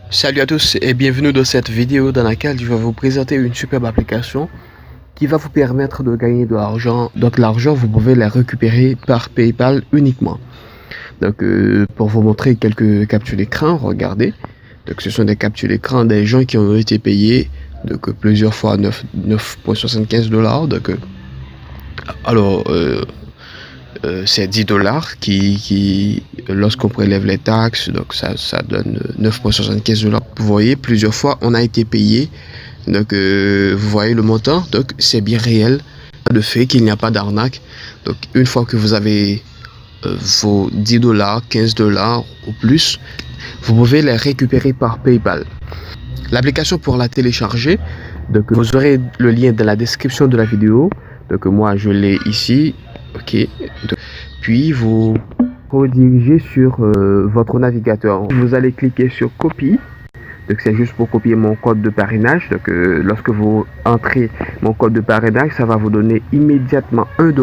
Salut à tous et bienvenue dans cette vidéo dans laquelle je vais vous présenter une superbe application qui va vous permettre de gagner de l'argent. Donc l'argent, vous pouvez la récupérer par PayPal uniquement. Donc pour vous montrer quelques captures d'écran, regardez. Donc ce sont des captures d'écran des gens qui ont été payés donc plusieurs fois 9,75 $. Donc c'est 10 $ qui lorsqu'on prélève les taxes, donc ça donne 9,75 $. Vous voyez, plusieurs fois on a été payé. Donc vous voyez le montant, donc c'est bien réel, de fait qu'il n'y a pas d'arnaque. Donc une fois que vous avez vos 10 $, 15 $ ou plus, vous pouvez les récupérer par PayPal. L'application, pour la télécharger, donc vous aurez le lien dans la description de la vidéo. Donc moi je l'ai ici, ok. Puis vous redirigez sur votre navigateur. Vous allez cliquer sur copie. Donc c'est juste pour copier mon code de parrainage. Donc lorsque vous entrez mon code de parrainage, ça va vous donner immédiatement 1 $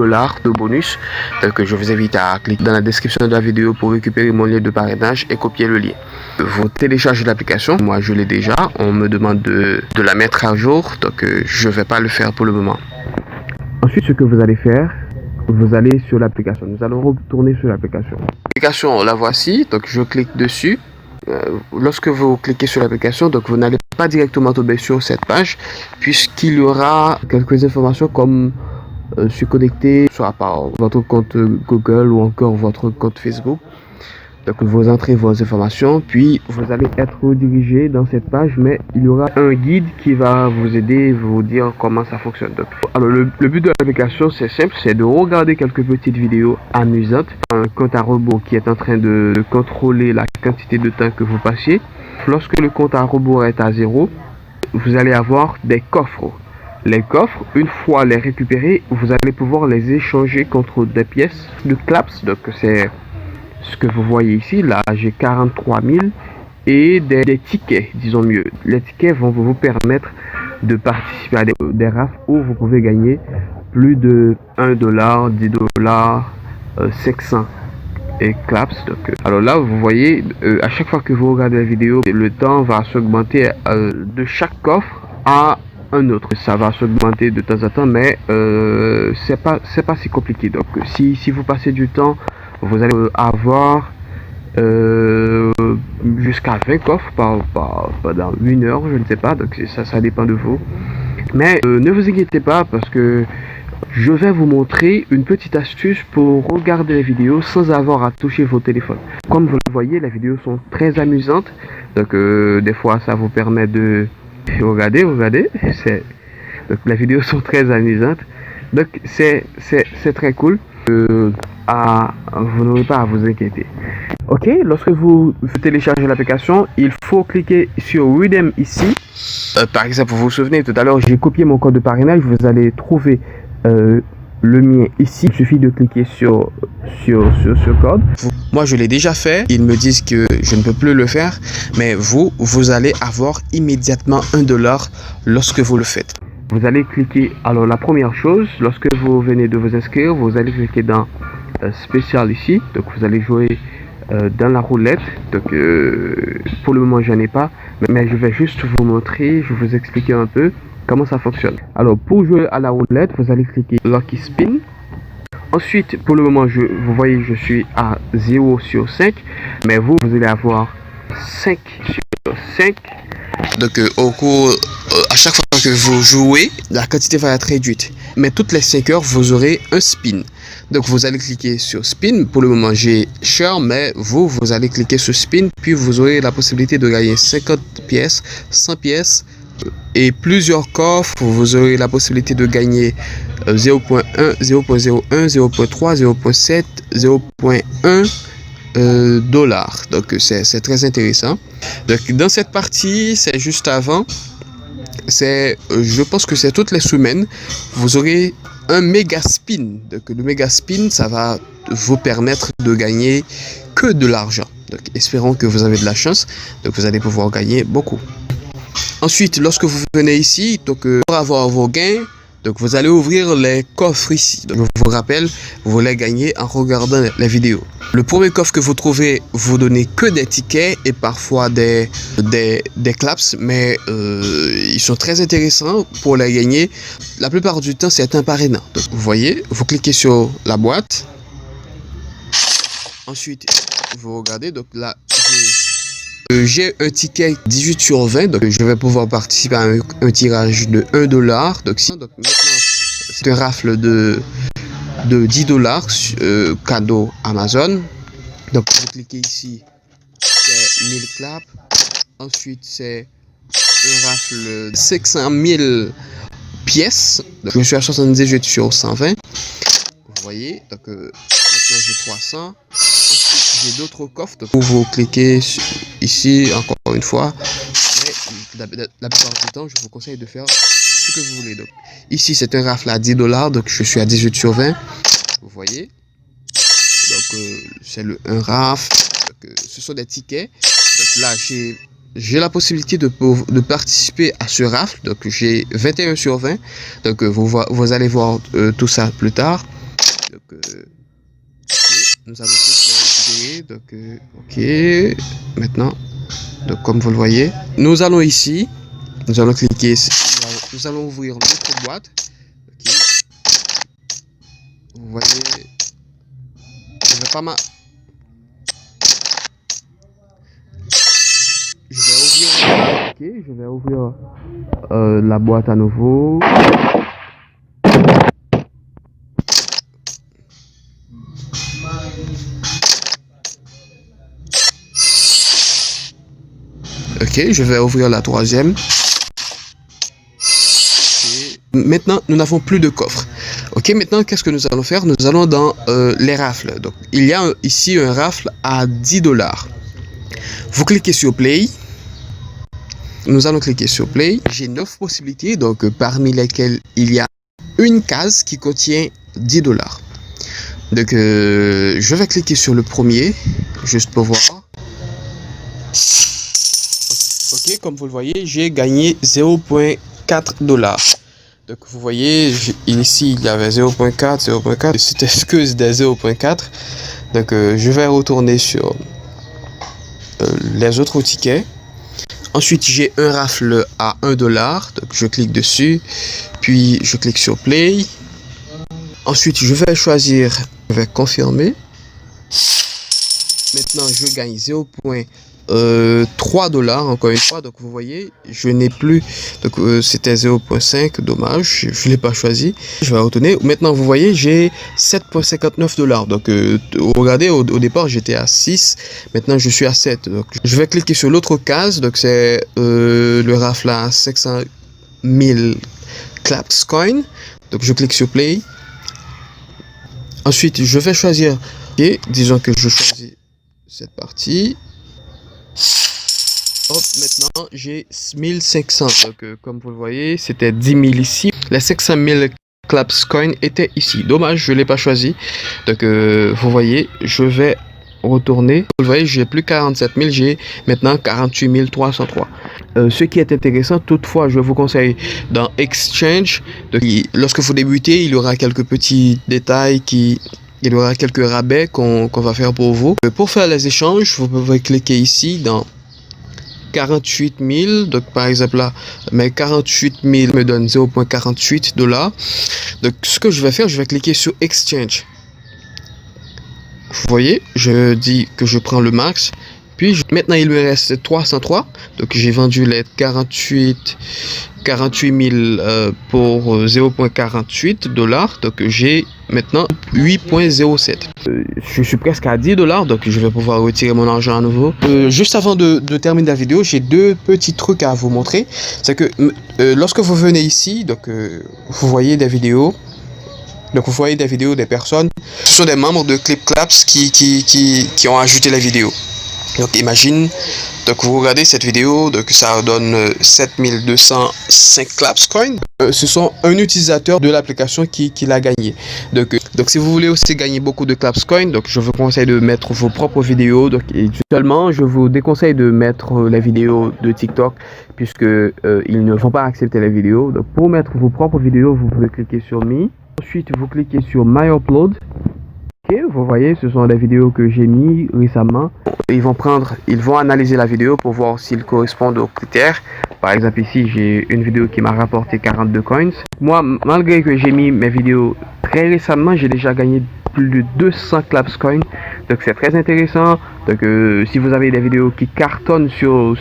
de bonus. Donc je vous invite à cliquer dans la description de la vidéo pour récupérer mon lien de parrainage et copier le lien. Vous téléchargez l'application. Moi je l'ai déjà. On me demande de la mettre à jour. Donc je vais pas le faire pour le moment. Ensuite, ce que vous allez faire, vous allez sur l'application. Nous allons retourner sur l'application. L'application, la voici. Donc je clique dessus. Lorsque vous cliquez sur l'application, donc vous n'allez pas directement tomber sur cette page, puisqu'il y aura quelques informations comme se connecter soit par votre compte Google ou encore votre compte Facebook. Donc vous entrez vos informations, puis vous allez être redirigé dans cette page, mais il y aura un guide qui va vous aider, vous dire comment ça fonctionne. Donc, alors le but de l'application, c'est simple, c'est de regarder quelques petites vidéos amusantes, un compte à rebours qui est en train de contrôler la quantité de temps que vous passiez. Lorsque le compte à rebours est à 0, vous allez avoir des coffres. Les coffres, une fois les récupérés, vous allez pouvoir les échanger contre des pièces de claps. Donc c'est ce que vous voyez ici. Là j'ai 43 000 et des tickets, disons mieux. Les tickets vont vous permettre de participer à des rafles où vous pouvez gagner plus de 1 $, 10 $, 500 et claps. Donc, alors là vous voyez, à chaque fois que vous regardez la vidéo, le temps va s'augmenter de chaque coffre à un autre. Ça va s'augmenter de temps en temps, mais c'est pas si compliqué. Donc si vous passez du temps, vous allez avoir jusqu'à 20 coffres pendant 1 heure, je ne sais pas. Donc ça dépend de vous. Mais ne vous inquiétez pas, parce que je vais vous montrer une petite astuce pour regarder les vidéos sans avoir à toucher vos téléphones. Comme vous le voyez, les vidéos sont très amusantes. Donc des fois ça vous permet de regardez, donc les vidéos sont très amusantes. Donc c'est très cool. Vous n'aurez pas à vous inquiéter. Ok, lorsque vous téléchargez l'application, il faut cliquer sur Redeem ici. Par exemple, vous vous souvenez, tout à l'heure j'ai copié mon code de parrainage. Vous allez trouver le mien ici. Il suffit de cliquer sur ce code. Moi je l'ai déjà fait. Ils me disent que je ne peux plus le faire, mais vous allez avoir immédiatement 1 $ lorsque vous le faites. Vous allez cliquer, alors la première chose, lorsque vous venez de vous inscrire, vous allez cliquer dans spécial ici. Donc vous allez jouer dans la roulette. Donc pour le moment j'en ai pas, mais je vais juste vous montrer, je vais vous expliquer un peu comment ça fonctionne. Alors pour jouer à la roulette, vous allez cliquer Lucky Spin. Ensuite, pour le moment, vous voyez, je suis à 0 sur 5, mais vous allez avoir 5 sur 5. Donc au cours, à chaque fois que vous jouez, la quantité va être réduite. Mais toutes les 5 heures, vous aurez un spin. Donc vous allez cliquer sur spin. Pour le moment, j'ai cher, mais vous allez cliquer sur spin, puis vous aurez la possibilité de gagner 50 pièces, 100 pièces et plusieurs coffres. Vous aurez la possibilité de gagner 0.1, 0.01, 0.3, 0.7, 0.1 $. Donc c'est très intéressant. Donc dans cette partie, c'est juste avant, je pense que c'est toutes les semaines, vous aurez un méga spin. Donc le méga spin, ça va vous permettre de gagner que de l'argent. Donc espérons que vous avez de la chance. Donc vous allez pouvoir gagner beaucoup. Ensuite, lorsque vous venez ici, donc pour avoir vos gains, Donc vous allez ouvrir les coffres ici. Donc, je vous rappelle, vous les gagnez en regardant la vidéo. Le premier coffre que vous trouvez, vous donnez que des tickets et parfois des claps, mais ils sont très intéressants pour les gagner. La plupart du temps, c'est un parrainant. Donc vous voyez, vous cliquez sur la boîte. Ensuite, vous regardez, donc là, j'ai un ticket 18 sur 20, donc je vais pouvoir participer à un tirage de 1 $. Donc maintenant, c'est un raffle de 10 $, cadeau Amazon. Donc vous cliquez ici, c'est 1000 claps. Ensuite, c'est un raffle de 500 000 pièces. Donc, je suis à 78 sur 120. Vous voyez, donc maintenant j'ai 300. Ensuite, j'ai d'autres coffres. Donc, vous cliquez ici encore une fois. Mais la plupart du temps, je vous conseille de faire ce que vous voulez. Donc, ici, c'est un raffle à 10 $. Donc, je suis à 18 sur 20. Vous voyez. Donc, c'est le 1 raffle. Donc, ce sont des tickets. Donc, là, j'ai la possibilité de participer à ce raffle. Donc, j'ai 21 sur 20. Donc, vous allez voir tout ça plus tard. Donc, nous allons tous les récupérer. Donc, ok. Maintenant, donc, comme vous le voyez, nous allons ici. Nous allons cliquer ici. Nous allons ouvrir notre boîte. Ok. Vous voyez, je vais pas mal. Je vais ouvrir la boîte à nouveau. Ok, je vais ouvrir la troisième. Okay. Maintenant, nous n'avons plus de coffre. Ok, maintenant, qu'est-ce que nous allons faire? Nous allons dans les rafles. Donc, il y a ici un rafle à 10 $. Vous cliquez sur Play. Nous allons cliquer sur Play. J'ai 9 possibilités, donc parmi lesquelles il y a une case qui contient 10 $. Donc, je vais cliquer sur le premier, juste pour voir. Ok, comme vous le voyez, j'ai gagné 0,4 $. Donc, vous voyez, ici, il y avait 0,4, 0,4. C'était que des 0,4. Donc, je vais retourner sur les autres tickets. Ensuite, j'ai un raffle à 1 $. Donc, je clique dessus. Puis, je clique sur Play. Ensuite, je vais choisir, je vais confirmer. Maintenant, je gagne 0,3 $, encore une fois. Donc, vous voyez, je n'ai plus. Donc, c'était 0,5. Dommage, je ne l'ai pas choisi. Je vais retourner. Maintenant, vous voyez, j'ai 7,59 $. Donc, regardez, au départ, j'étais à 6. Maintenant, je suis à 7. Donc, je vais cliquer sur l'autre case. Donc, c'est le raffle à 500 000 claps coin. Donc, je clique sur Play. Ensuite, je vais choisir. Et disons que je choisis cette partie. Hop, maintenant j'ai 1500. Donc, comme vous le voyez, c'était 10 000 ici. Les 500 000 claps coin étaient ici. Dommage, je ne l'ai pas choisi. Donc, vous voyez, je vais retourner. Vous voyez, j'ai plus 47 000, j'ai maintenant 48 303. Ce qui est intéressant, toutefois, je vous conseille dans Exchange, lorsque vous débutez, il y aura quelques petits détails il y aura quelques rabais qu'on va faire pour vous. Pour faire les échanges, vous pouvez cliquer ici dans 48 000. Donc, par exemple, là, mes 48 000 me donne 0,48 $. Donc, ce que je vais faire, je vais cliquer sur Exchange. Vous voyez, je dis que je prends le max. Puis, maintenant, il me reste 303. Donc, j'ai vendu les 48 000 pour 0,48 $. Donc, j'ai maintenant 8,07. Je suis presque à 10 $. Donc, je vais pouvoir retirer mon argent à nouveau. Juste avant de terminer la vidéo, j'ai deux petits trucs à vous montrer. C'est que lorsque vous venez ici, donc, vous voyez des vidéos. Donc, vous voyez des vidéos des personnes. Ce sont des membres de Clip Claps qui ont ajouté la vidéo. Donc imagine, donc vous regardez cette vidéo, donc ça donne 7205 claps coin. Ce sont un utilisateur de l'application qui l'a gagné. Donc si vous voulez aussi gagner beaucoup de claps coin, donc je vous conseille de mettre vos propres vidéos. Donc et seulement je vous déconseille de mettre les vidéos de TikTok puisque ils ne vont pas accepter les vidéos. Donc pour mettre vos propres vidéos, vous pouvez cliquer sur Me. Ensuite vous cliquez sur My Upload. Ok, vous voyez, ce sont des vidéos que j'ai mis récemment. Ils vont analyser la vidéo pour voir s'ils correspondent aux critères. Par exemple, ici, j'ai une vidéo qui m'a rapporté 42 coins. Moi, malgré que j'ai mis mes vidéos très récemment, j'ai déjà gagné plus de 200 claps coins. Donc, c'est très intéressant. Donc, si vous avez des vidéos qui cartonnent sur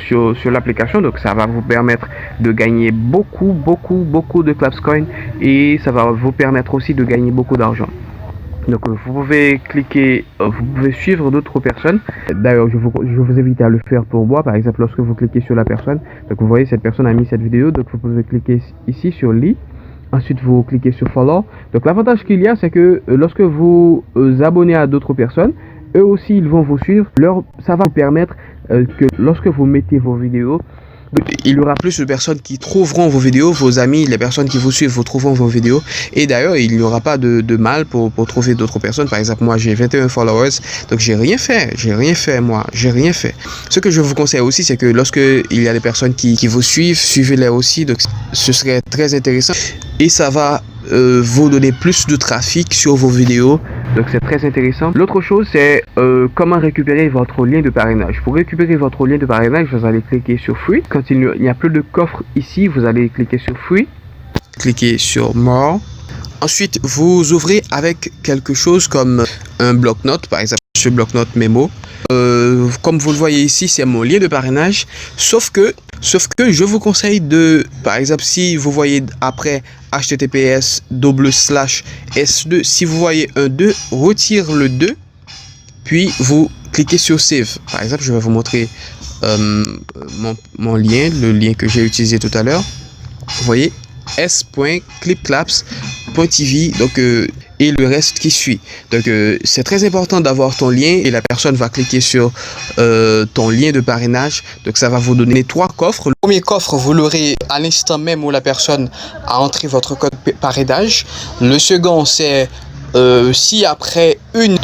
l'application, donc ça va vous permettre de gagner beaucoup de claps coins. Et ça va vous permettre aussi de gagner beaucoup d'argent. Donc vous pouvez cliquer, vous pouvez suivre d'autres personnes. D'ailleurs je vous invite à le faire pour moi. Par exemple, lorsque vous cliquez sur la personne, donc vous voyez cette personne a mis cette vidéo, donc vous pouvez cliquer ici sur Lee. Ensuite vous cliquez sur Follow. Donc l'avantage qu'il y a, c'est que lorsque vous abonnez à d'autres personnes, eux aussi ils vont vous suivre. Ça va vous permettre que lorsque vous mettez vos vidéos, il y aura plus de personnes qui trouveront vos vidéos, vos amis, les personnes qui vous suivent vous trouveront vos vidéos. Et d'ailleurs, il n'y aura pas de mal pour trouver d'autres personnes. Par exemple, moi, j'ai 21 followers, donc j'ai rien fait. Ce que je vous conseille aussi, c'est que lorsque il y a des personnes qui vous suivent, suivez-les aussi. Donc, ce serait très intéressant. Et ça va vous donner plus de trafic sur vos vidéos. Donc c'est très intéressant. L'autre chose, c'est comment récupérer votre lien de parrainage. Pour récupérer votre lien de parrainage, vous allez cliquer sur Free. Quand il n'y a plus de coffre ici, vous allez cliquer sur Free. Cliquez sur More. Ensuite, vous ouvrez avec quelque chose comme un bloc-notes, par exemple ce bloc-notes mémo. Comme vous le voyez ici, c'est mon lien de parrainage. Sauf que je vous conseille de, par exemple, si vous voyez après https://s2, si vous voyez un 2, retire le 2, puis vous cliquez sur Save. Par exemple, je vais vous montrer mon lien, le lien que j'ai utilisé tout à l'heure. Vous voyez s.clipclaps.tv, donc et le reste qui suit. Donc c'est très important d'avoir ton lien et la personne va cliquer sur ton lien de parrainage. Donc ça va vous donner 3 coffres. Le premier coffre, vous l'aurez à l'instant même où la personne a entré votre code parrainage. Le second, c'est si après une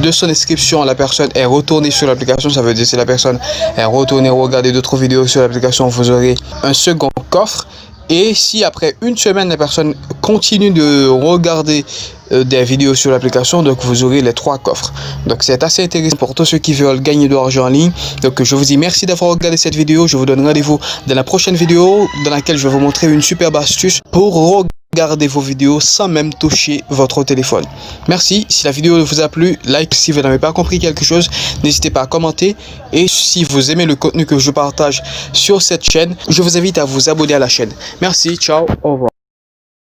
de son inscription, la personne est retournée sur l'application, ça veut dire si la personne est retournée regarder d'autres vidéos sur l'application, vous aurez un second coffre. Et si après une semaine, la personne continue de regarder des vidéos sur l'application, donc vous aurez les 3 coffres. Donc c'est assez intéressant pour tous ceux qui veulent gagner de l'argent en ligne. Donc je vous dis merci d'avoir regardé cette vidéo. Je vous donne rendez-vous dans la prochaine vidéo dans laquelle je vais vous montrer une superbe astuce pour regarder vos vidéos sans même toucher votre téléphone. Merci. Si la vidéo vous a plu, like. Si vous n'avez pas compris quelque chose, n'hésitez pas à commenter. Et si vous aimez le contenu que je partage sur cette chaîne, je vous invite à vous abonner à la chaîne. Merci. Ciao. Au revoir.